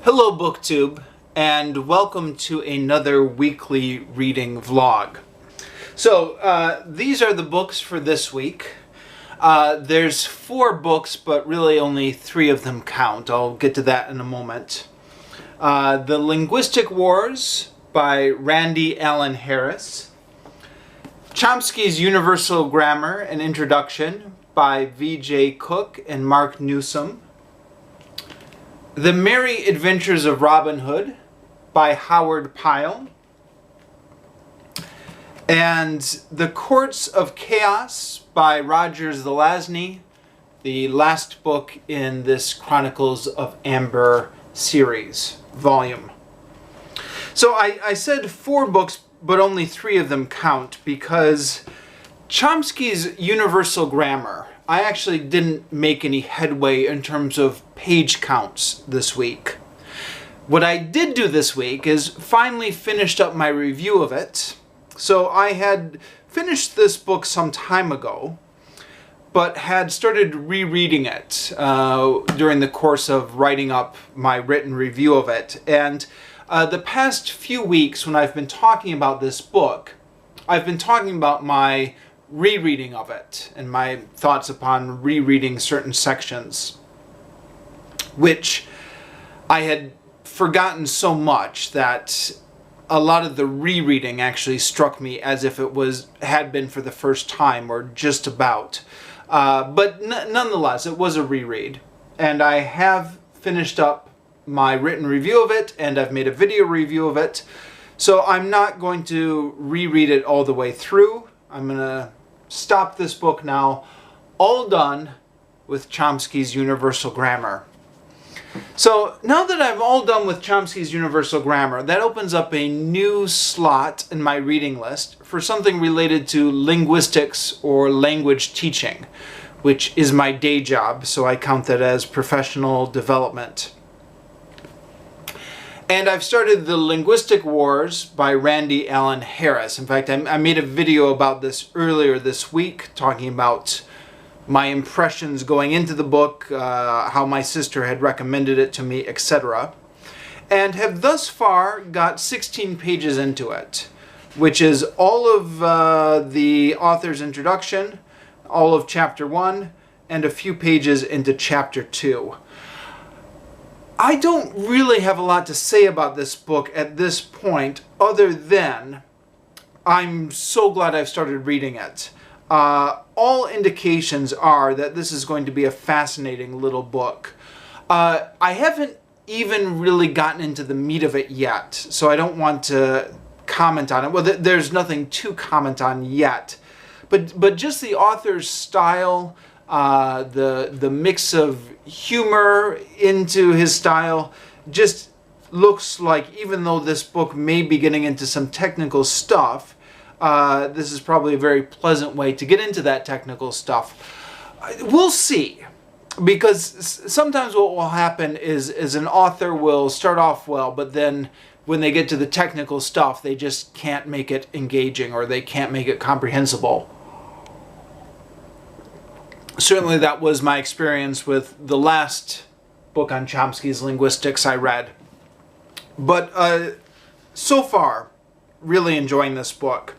Hello BookTube, and welcome to another weekly reading vlog. So these are the books for this week. There's 4 books, but really only 3 of them count. I'll get to that in a moment. The Linguistic Wars by Randy Allen Harris. Chomsky's Universal Grammar, an Introduction by V.J. Cook and Mark Newsom. The Merry Adventures of Robin Hood by Howard Pyle. And The Courts of Chaos by Roger Zelazny, the last book in this Chronicles of Amber series volume. So I said 4 books, but only 3 of them count because Chomsky's Universal Grammar, I actually didn't make any headway in terms of page counts this week. What I did do this week is finally finished up my review of it. So I had finished this book some time ago, but had started rereading it during the course of writing up my written review of it. And the past few weeks when I've been talking about this book, I've been talking about my rereading of it and my thoughts upon rereading certain sections, which I had forgotten so much that a lot of the rereading actually struck me as if it had been for the first time or just about. But nonetheless, it was a reread, and I have finished up my written review of it, and I've made a video review of it. So I'm not going to reread it all the way through. I'm going to stop this book now, all done with Chomsky's Universal Grammar. So now that I'm all done with Chomsky's Universal Grammar, that opens up a new slot in my reading list for something related to linguistics or language teaching, which is my day job, so I count that as professional development. And I've started the Linguistic Wars by Randy Allen Harris. In fact, I made a video about this earlier this week, talking about my impressions going into the book, how my sister had recommended it to me, etc. And have thus far got 16 pages into it, which is all of the author's introduction, all of chapter 1, and a few pages into chapter 2. I don't really have a lot to say about this book at this point, other than I'm so glad I've started reading it. All indications are that this is going to be a fascinating little book. I haven't even really gotten into the meat of it yet, so I don't want to comment on it. Well, there's nothing to comment on yet, but just the author's style, the mix of humor into his style just looks like, even though this book may be getting into some technical stuff, this is probably a very pleasant way to get into that technical stuff. We'll see, because sometimes what will happen is an author will start off well, but then when they get to the technical stuff, they just can't make it engaging, or they can't make it comprehensible. Certainly that was my experience with the last book on Chomsky's linguistics I read. But so far, really enjoying this book.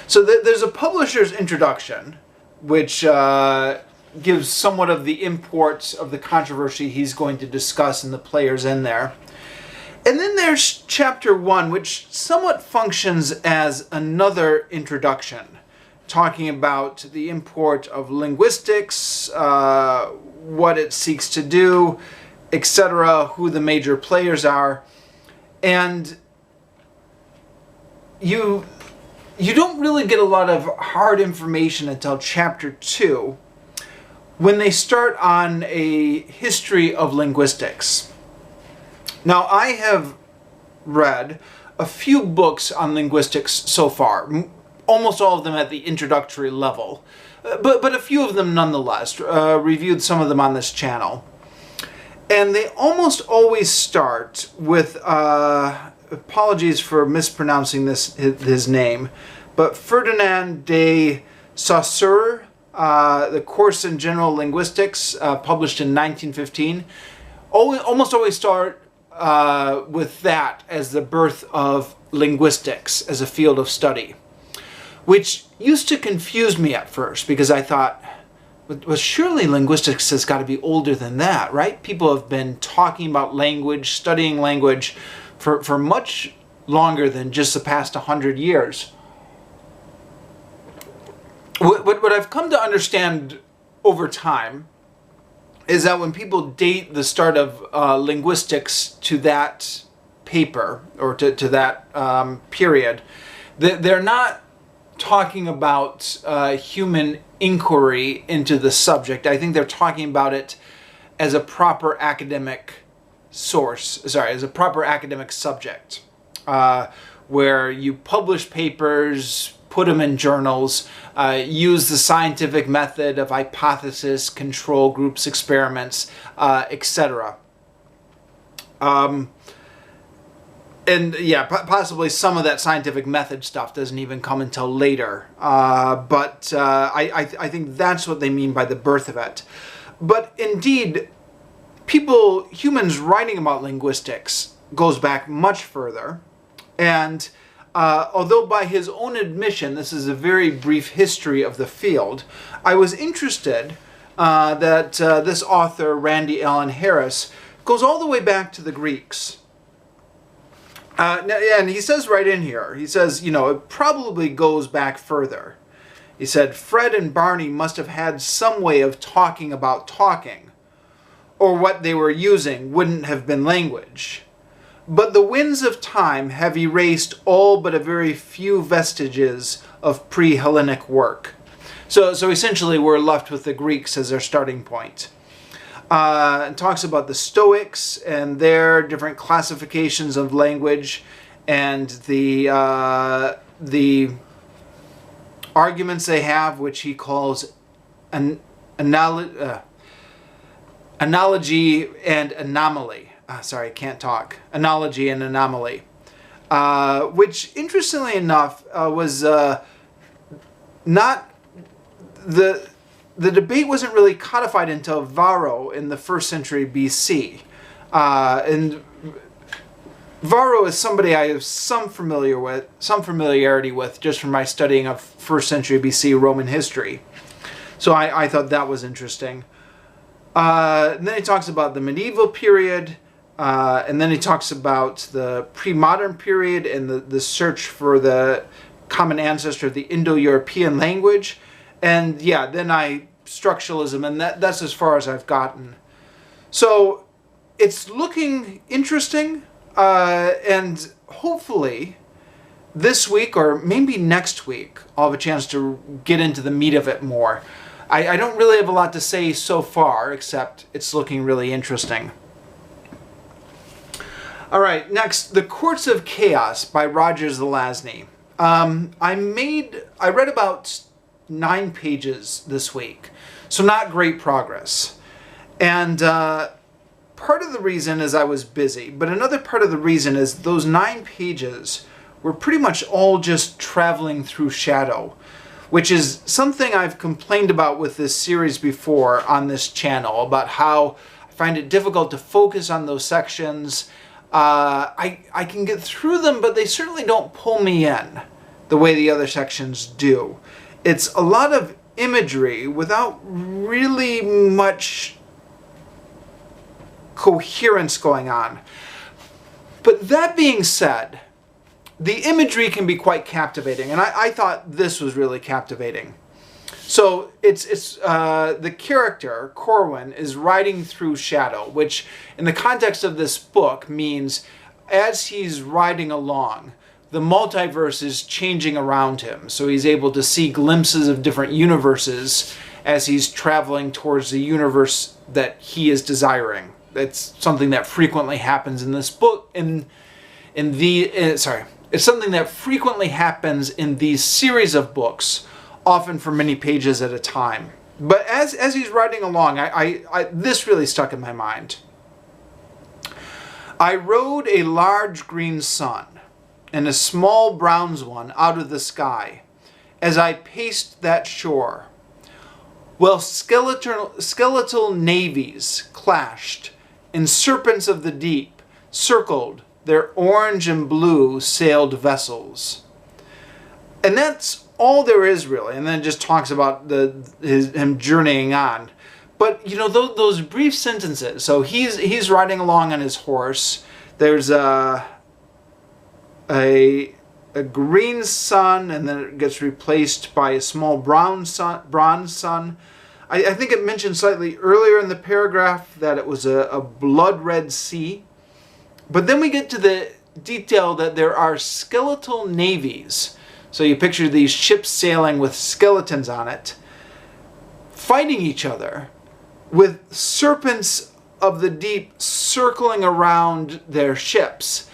So there's a publisher's introduction, which gives somewhat of the import of the controversy he's going to discuss and the players in there. And then there's chapter 1, which somewhat functions as another introduction, talking about the import of linguistics, what it seeks to do, etc., who the major players are. And you don't really get a lot of hard information until chapter 2, when they start on a history of linguistics. Now, I have read a few books on linguistics so far, almost all of them at the introductory level, but a few of them nonetheless, reviewed some of them on this channel. And they almost always start with, apologies for mispronouncing his name, but Ferdinand de Saussure, the Course in General Linguistics, published in 1915, almost always start with that as the birth of linguistics as a field of study, which used to confuse me at first because I thought, well, surely linguistics has got to be older than that, right? People have been talking about language, studying language for much longer than just the past 100 years. What I've come to understand over time is that when people date the start of linguistics to that paper or to that period, they're not talking about human inquiry into the subject. I think they're talking about it as a proper academic as a proper academic subject, where you publish papers, put them in journals, use the scientific method of hypothesis, control groups, experiments, etc. And yeah, possibly some of that scientific method stuff doesn't even come until later. But I think that's what they mean by the birth of it. But indeed, humans writing about linguistics goes back much further. And although by his own admission, this is a very brief history of the field, I was interested that this author, Randy Allen Harris, goes all the way back to the Greeks. And he says right in here, he says, it probably goes back further. He said, Fred and Barney must have had some way of talking about talking, or what they were using wouldn't have been language. But the winds of time have erased all but a very few vestiges of pre-Hellenic work. So essentially we're left with the Greeks as our starting point. It talks about the Stoics and their different classifications of language and the arguments they have, which he calls analogy and anomaly. Sorry, I can't talk. Analogy and anomaly. Which, interestingly enough, was not the debate wasn't really codified until Varro in the 1st century BC. And Varro is somebody I have some familiarity with just from my studying of 1st century BC Roman history. So I thought that was interesting. And then he talks about the medieval period, and then he talks about the pre-modern period and the search for the common ancestor of the Indo-European language. And yeah, then structuralism, and that's as far as I've gotten. So it's looking interesting, and hopefully this week or maybe next week I'll have a chance to get into the meat of it more. I don't really have a lot to say so far, except it's looking really interesting. All right, next, The Courts of Chaos by Roger Zelazny. I read about 9 pages this week, so not great progress. And part of the reason is I was busy, but another part of the reason is those 9 pages were pretty much all just traveling through shadow, which is something I've complained about with this series before on this channel, about how I find it difficult to focus on those sections. I can get through them, but they certainly don't pull me in the way the other sections do. It's a lot of imagery without really much coherence going on. But that being said, the imagery can be quite captivating, and I thought this was really captivating. So it's the character, Corwin, is riding through shadow, which in the context of this book means as he's riding along, the multiverse is changing around him. So he's able to see glimpses of different universes as he's traveling towards the universe that he is desiring. That's something that frequently happens in this book. It's something that frequently happens in these series of books, often for many pages at a time. But as he's riding along, this really stuck in my mind. I rode a large green sun and a small brown one out of the sky as I paced that shore, while skeletal navies clashed and serpents of the deep circled their orange and blue sailed vessels. And that's all there is really. And then it just talks about him journeying on. But you know, those brief sentences. So he's riding along on his horse. There's a green sun, and then it gets replaced by a small bronze sun. I think it mentioned slightly earlier in the paragraph that it was a blood red sea. But then we get to the detail that there are skeletal navies. So you picture these ships sailing with skeletons on it, fighting each other, with serpents of the deep circling around their ships.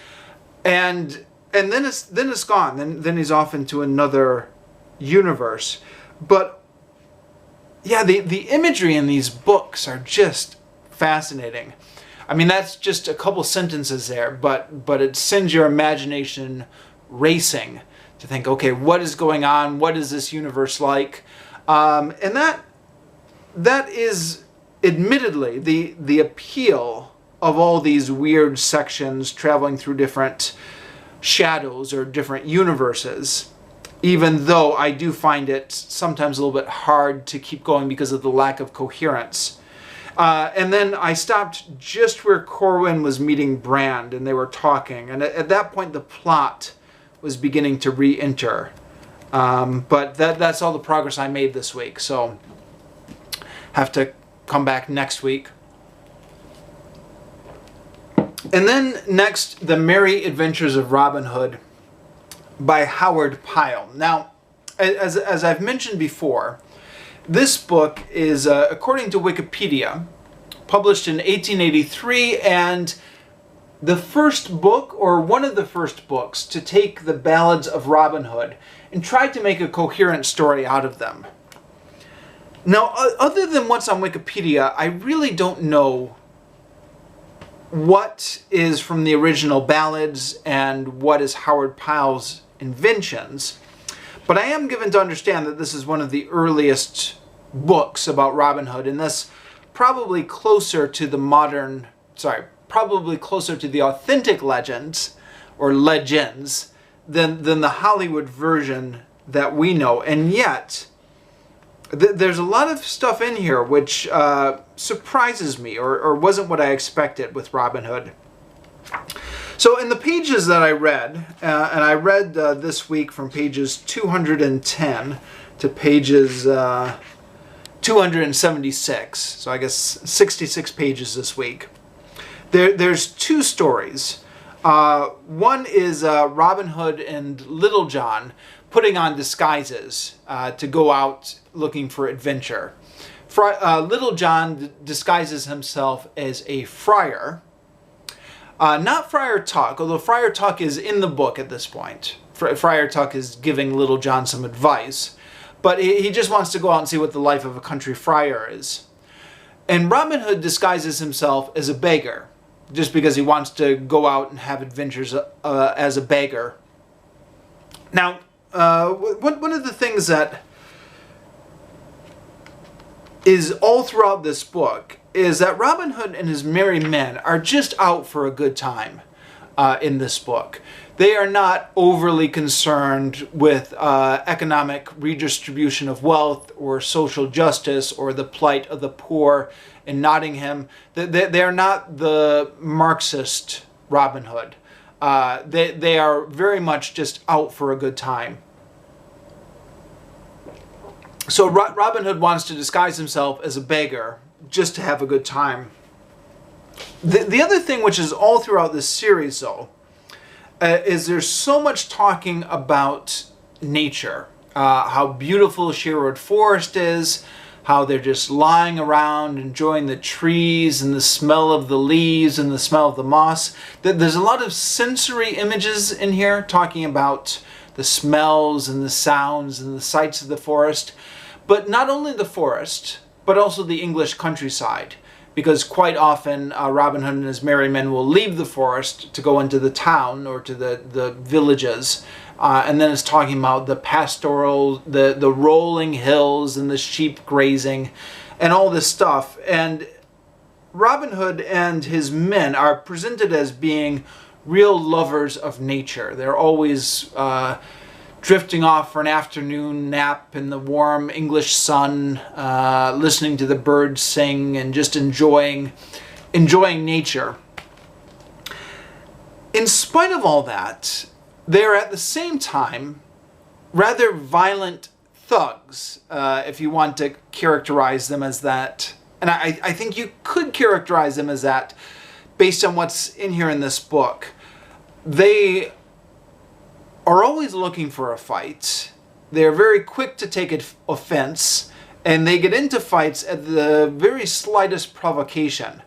And then it's gone. Then he's off into another universe. But yeah, the imagery in these books are just fascinating. I mean, that's just a couple sentences there, but it sends your imagination racing to think, okay, what is going on? What is this universe like? And that is admittedly the appeal of all these weird sections traveling through different shadows or different universes, even though I do find it sometimes a little bit hard to keep going because of the lack of coherence. And then I stopped just where Corwin was meeting Brand, and they were talking. And at that point, the plot was beginning to re-enter. But that's all the progress I made this week. So have to come back next week. And then next, The Merry Adventures of Robin Hood by Howard Pyle. Now, as I've mentioned before, this book is, according to Wikipedia, published in 1883, and the first book, or one of the first books, to take the ballads of Robin Hood and try to make a coherent story out of them. Now, other than what's on Wikipedia, I really don't know what is from the original ballads and what is Howard Pyle's inventions. But I am given to understand that this is one of the earliest books about Robin Hood, and thus probably closer to the authentic legends, or legends, than the Hollywood version that we know. And yet, there's a lot of stuff in here which surprises me, or wasn't what I expected with Robin Hood. So in the pages that I read, and I read this week from pages 210 to pages 276, so I guess 66 pages this week, there's two stories. One is Robin Hood and Little John putting on disguises to go out looking for adventure. Little John disguises himself as a friar. Not Friar Tuck, although Friar Tuck is in the book at this point. Friar Tuck is giving Little John some advice. But he just wants to go out and see what the life of a country friar is. And Robin Hood disguises himself as a beggar, just because he wants to go out and have adventures as a beggar. Now, one of the things that is all throughout this book is that Robin Hood and his merry men are just out for a good time in this book. They are not overly concerned with economic redistribution of wealth or social justice or the plight of the poor in Nottingham. They are not the Marxist Robin Hood. They are very much just out for a good time. So Robin Hood wants to disguise himself as a beggar just to have a good time. The other thing which is all throughout this series, though, is there's so much talking about nature. How beautiful Sherwood Forest is, how they're just lying around enjoying the trees and the smell of the leaves and the smell of the moss. There's a lot of sensory images in here talking about the smells and the sounds and the sights of the forest. But not only the forest, but also the English countryside. Because quite often Robin Hood and his merry men will leave the forest to go into the town or to the villages. And then it's talking about the pastoral, the rolling hills and the sheep grazing and all this stuff. And Robin Hood and his men are presented as being real lovers of nature. They're always drifting off for an afternoon nap in the warm English sun, listening to the birds sing and just enjoying nature. In spite of all that, they're at the same time rather violent thugs, if you want to characterize them as that. And I think you could characterize them as that based on what's in here in this book. They are always looking for a fight. They're very quick to take offense, and they get into fights at the very slightest provocation.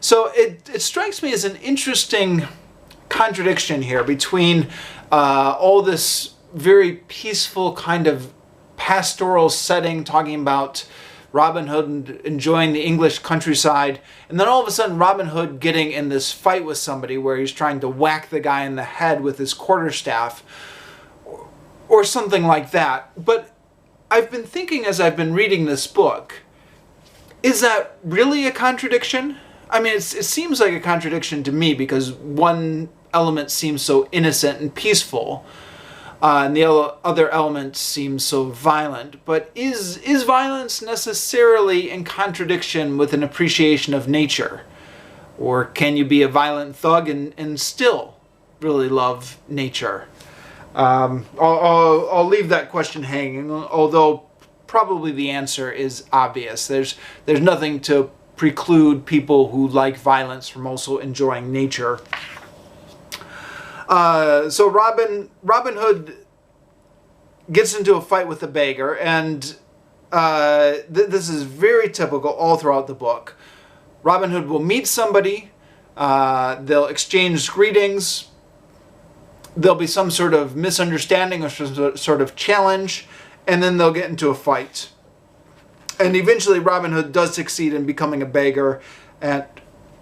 So it strikes me as an interesting contradiction here between all this very peaceful kind of pastoral setting, talking about Robin Hood enjoying the English countryside, and then all of a sudden Robin Hood getting in this fight with somebody where he's trying to whack the guy in the head with his quarterstaff or something like that. But I've been thinking as I've been reading this book, is that really a contradiction? I mean, it seems like a contradiction to me because one element seems so innocent and peaceful, and the other element seems so violent. But is violence necessarily in contradiction with an appreciation of nature? Or can you be a violent thug and still really love nature? I'll leave that question hanging, although probably the answer is obvious. There's nothing to preclude people who like violence from also enjoying nature. So Robin Hood gets into a fight with a beggar, and this is very typical all throughout the book. Robin Hood will meet somebody, they'll exchange greetings, there'll be some sort of misunderstanding or some sort of challenge, and then they'll get into a fight. And eventually Robin Hood does succeed in becoming a beggar and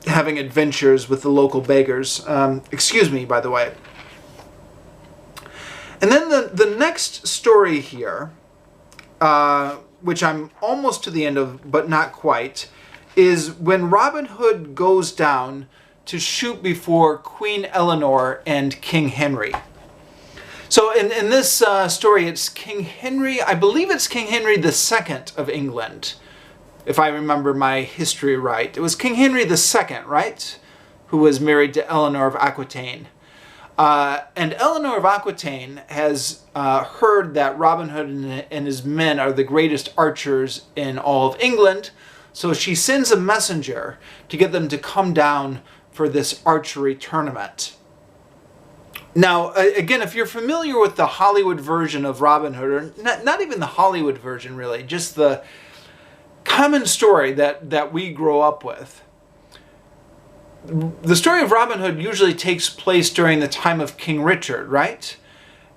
having adventures with the local beggars. Excuse me, by the way. And then the next story here, which I'm almost to the end of, but not quite, is when Robin Hood goes down to shoot before Queen Eleanor and King Henry. So in this story, it's King Henry, I believe it's King Henry II of England, if I remember my history right. It was King Henry II, right? Who was married to Eleanor of Aquitaine. And Eleanor of Aquitaine has heard that Robin Hood and his men are the greatest archers in all of England, so she sends a messenger to get them to come down for this archery tournament. Now, again, if you're familiar with the Hollywood version of Robin Hood, or not even the Hollywood version really, just the common story that we grow up with, the story of Robin Hood usually takes place during the time of King Richard, right?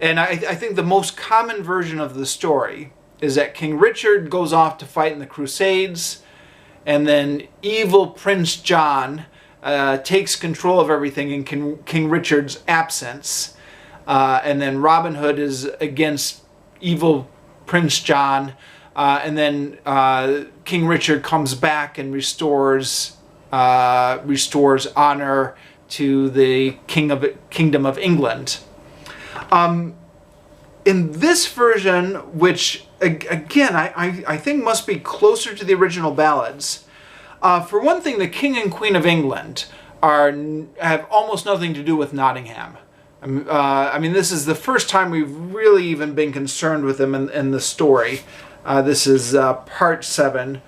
And I think the most common version of the story is that King Richard goes off to fight in the Crusades, and then evil Prince John takes control of everything in King Richard's absence. And then Robin Hood is against evil Prince John. And then King Richard comes back and restores honor to the Kingdom of England. In this version, which again I think must be closer to the original ballads, for one thing, the King and Queen of England have almost nothing to do with Nottingham. I mean, this is the first time we've really even been concerned with them in the story. This is part 7,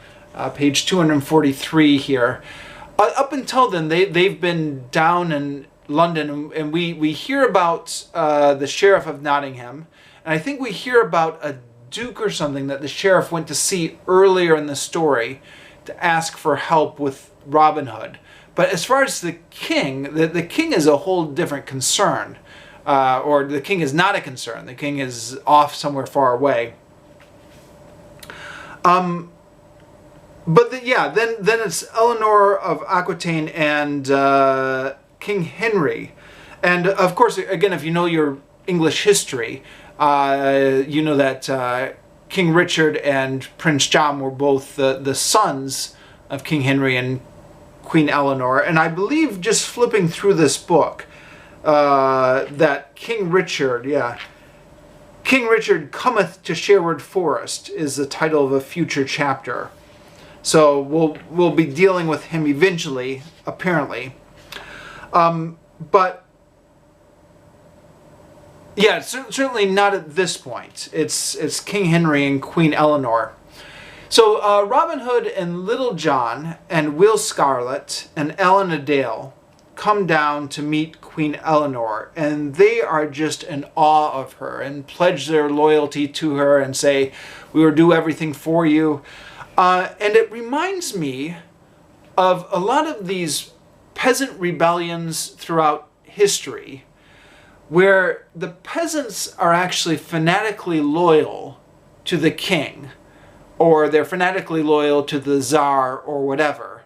page 243 here. Up until then, they've been down in London, and we hear about the Sheriff of Nottingham, and I think we hear about a duke or something that the sheriff went to see earlier in the story to ask for help with Robin Hood. But as far as the king, the king is a whole different concern. Or the king is not a concern. The king is off somewhere far away. But then it's Eleanor of Aquitaine and King Henry. And of course, again, if you know your English history, you know that King Richard and Prince John were both the sons of King Henry and Queen Eleanor, and I believe just flipping through this book, that King Richard cometh to Sherwood Forest is the title of a future chapter. So we'll be dealing with him eventually, apparently. But yeah, certainly not at this point. It's King Henry and Queen Eleanor. So Robin Hood and Little John and Will Scarlet and Ellen a Dale come down to meet Queen Eleanor, and they are just in awe of her and pledge their loyalty to her and say, "We will do everything for you." And it reminds me of a lot of these peasant rebellions throughout history, where the peasants are actually fanatically loyal to the king, or they're fanatically loyal to the czar or whatever.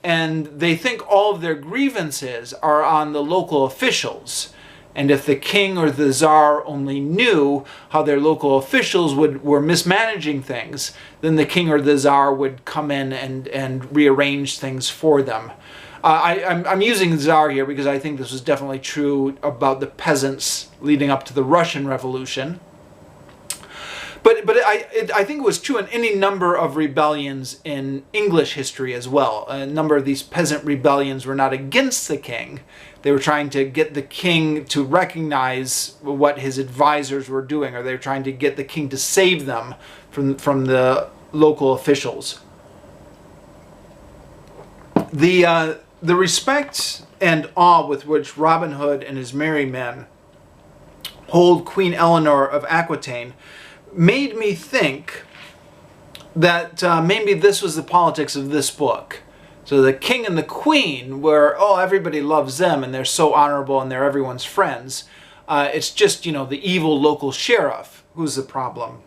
And they think all of their grievances are on the local officials. And if the king or the czar only knew how their local officials were mismanaging things, then the king or the czar would come in and rearrange things for them. I'm using czar here because I think this was definitely true about the peasants leading up to the Russian Revolution. But I think it was true in any number of rebellions in English history as well. A number of these peasant rebellions were not against the king. They were trying to get the king to recognize what his advisors were doing, or they were trying to get the king to save them from the local officials. The respect and awe with which Robin Hood and his merry men hold Queen Eleanor of Aquitaine made me think that maybe this was the politics of this book. So the king and the queen were, oh, everybody loves them and they're so honorable and they're everyone's friends. It's just, the evil local sheriff who's the problem.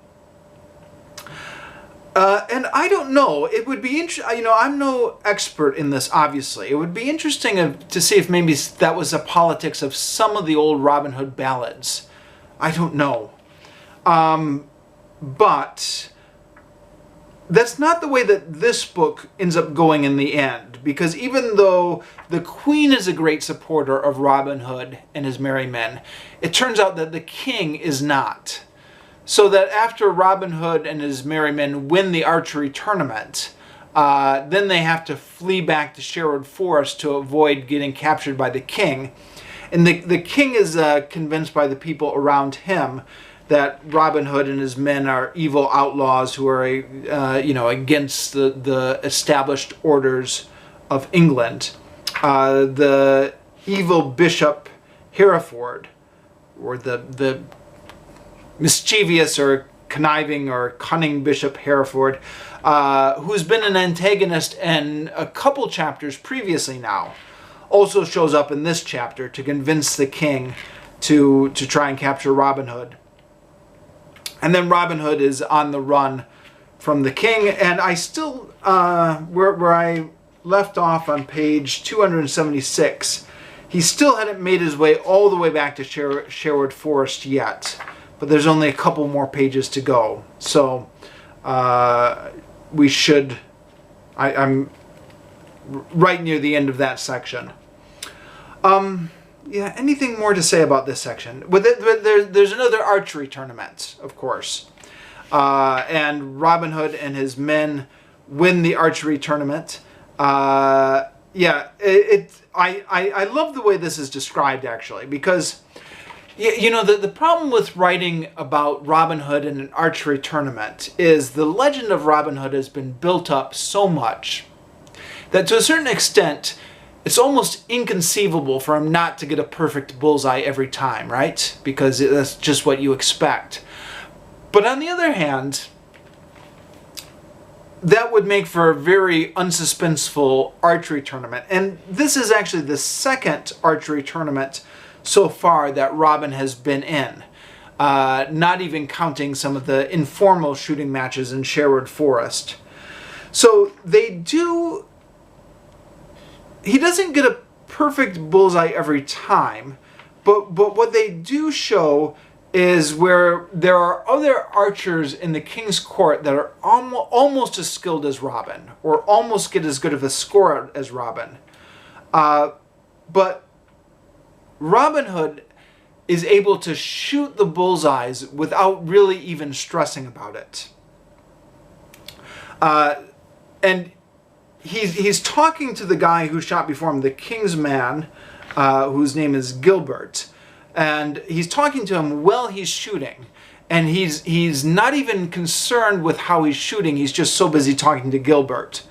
And I don't know, it would be interesting, I'm no expert in this, obviously. It would be interesting to see if maybe that was the politics of some of the old Robin Hood ballads. I don't know. But that's not the way that this book ends up going in the end, because even though the queen is a great supporter of Robin Hood and his merry men, it turns out that the king is not. So that after Robin Hood and his merry men win the archery tournament, then they have to flee back to Sherwood Forest to avoid getting captured by the king. And the king is convinced by the people around him that Robin Hood and his men are evil outlaws who are, against the established orders of England. The evil Bishop Hereford, or the mischievous or conniving or cunning Bishop Hereford, who's been an antagonist in a couple chapters previously now, also shows up in this chapter to convince the king to try and capture Robin Hood. And then Robin Hood is on the run from the king, and I still, where I left off on page 276, he still hadn't made his way all the way back to Sherwood Forest yet, but there's only a couple more pages to go. So we should, I'm right near the end of that section. Yeah, anything more to say about this section? There's another archery tournament, of course. And Robin Hood and his men win the archery tournament. I love the way this is described, actually, because the problem with writing about Robin Hood in an archery tournament is the legend of Robin Hood has been built up so much that to a certain extent it's almost inconceivable for him not to get a perfect bullseye every time, right? Because that's just what you expect. But on the other hand, that would make for a very unsuspenseful archery tournament. And this is actually the second archery tournament so far that Robin has been in. Not even counting some of the informal shooting matches in Sherwood Forest. So he doesn't get a perfect bullseye every time, but what they do show is where there are other archers in the king's court that are almost as skilled as Robin, or almost get as good of a score as Robin. But Robin Hood is able to shoot the bullseyes without really even stressing about it. And he's talking to the guy who shot before him, the king's man, whose name is Gilbert. And he's talking to him while he's shooting. And he's not even concerned with how he's shooting. He's just so busy talking to Gilbert.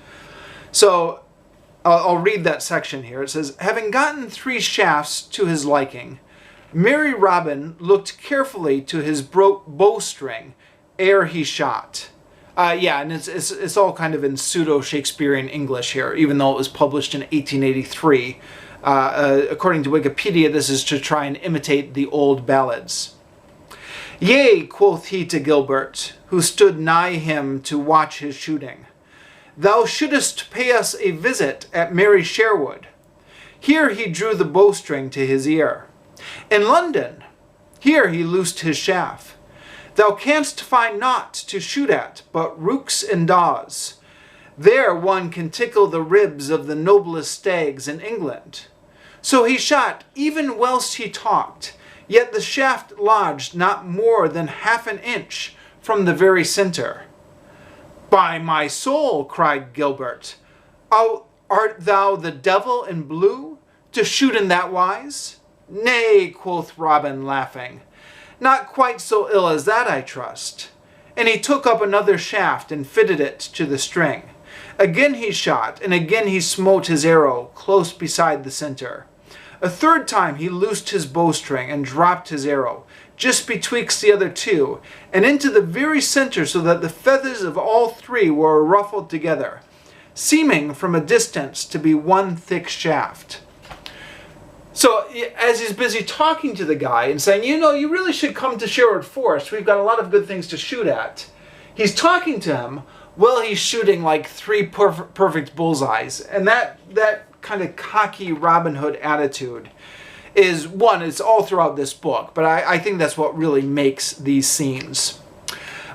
So I'll read that section here. It says, having gotten 3 shafts to his liking, merry Robin looked carefully to his bowstring ere he shot. Yeah, and it's all kind of in pseudo-Shakespearean English here, even though it was published in 1883. According to Wikipedia, this is to try and imitate the old ballads. Yea, quoth he to Gilbert, who stood nigh him to watch his shooting, thou shouldest pay us a visit at merry Sherwood. Here he drew the bowstring to his ear. In London, here he loosed his shaft. Thou canst find naught to shoot at but rooks and daws. There one can tickle the ribs of the noblest stags in England. So he shot, even whilst he talked, yet the shaft lodged not more than half an inch from the very centre. By my soul, cried Gilbert, art thou the devil in blue, to shoot in that wise? Nay, quoth Robin, laughing, not quite so ill as that, I trust. And he took up another shaft and fitted it to the string. Again he shot, and again he smote his arrow close beside the centre. A third time he loosed his bowstring and dropped his arrow, just betwixt the other 2, and into the very centre, so that the feathers of all 3 were ruffled together, seeming from a distance to be one thick shaft. So as he's busy talking to the guy and saying, you know, you really should come to Sherwood Forest, we've got a lot of good things to shoot at, he's talking to him while he's shooting like 3 perfect bullseyes. And that kind of cocky Robin Hood attitude is one, it's all throughout this book, but I think that's what really makes these scenes.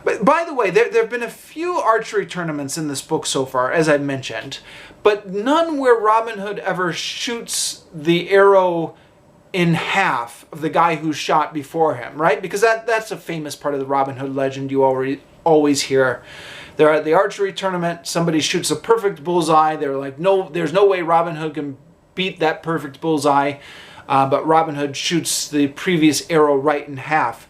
But by the way, there have been a few archery tournaments in this book so far, as I mentioned, but none where Robin Hood ever shoots the arrow in half of the guy who shot before him, right? Because that's a famous part of the Robin Hood legend you always hear. They're at the archery tournament, somebody shoots a perfect bullseye, they're like, no, there's no way Robin Hood can beat that perfect bullseye, but Robin Hood shoots the previous arrow right in half.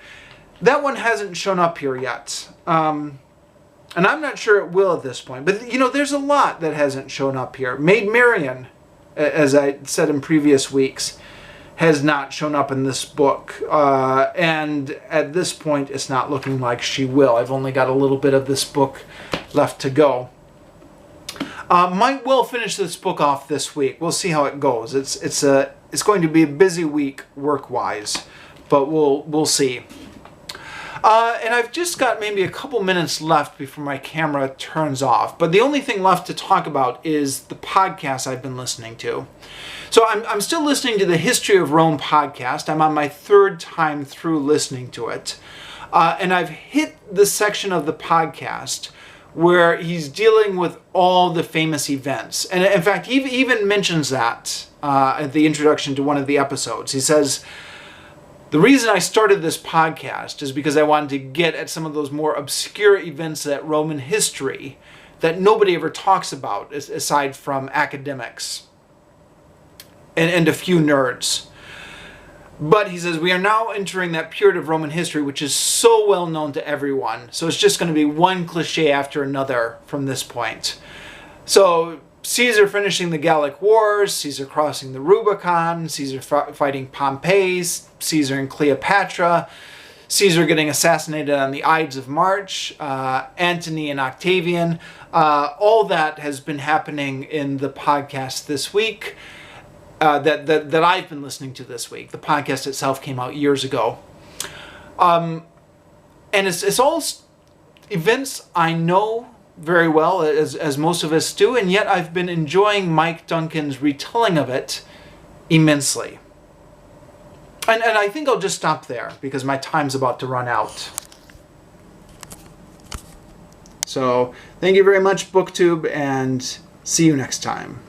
That one hasn't shown up here yet, and I'm not sure it will at this point, but you know, there's a lot that hasn't shown up here. Maid Marian, as I said in previous weeks, has not shown up in this book, and at this point it's not looking like she will. I've only got a little bit of this book left to go. Might well finish this book off this week. We'll see how it goes. It's going to be a busy week work-wise, but we'll see. And I've just got maybe a couple minutes left before my camera turns off. But the only thing left to talk about is the podcast I've been listening to. So I'm still listening to the History of Rome podcast. I'm on my 3rd time through listening to it. And I've hit the section of the podcast where he's dealing with all the famous events. And in fact, he even mentions that at the introduction to one of the episodes. He says, the reason I started this podcast is because I wanted to get at some of those more obscure events that Roman history that nobody ever talks about aside from academics and a few nerds. But he says, we are now entering that period of Roman history which is so well known to everyone. So it's just going to be one cliche after another from this point. So Caesar finishing the Gallic Wars, Caesar crossing the Rubicon, Caesar fighting Pompey, Caesar and Cleopatra, Caesar getting assassinated on the Ides of March, Antony and Octavian. All that has been happening in the podcast this week. That I've been listening to this week. The podcast itself came out years ago. And it's all events I know very well, as most of us do, and yet I've been enjoying Mike Duncan's retelling of it immensely. And I think I'll just stop there because my time's about to run out. So thank you very much, BookTube, and see you next time.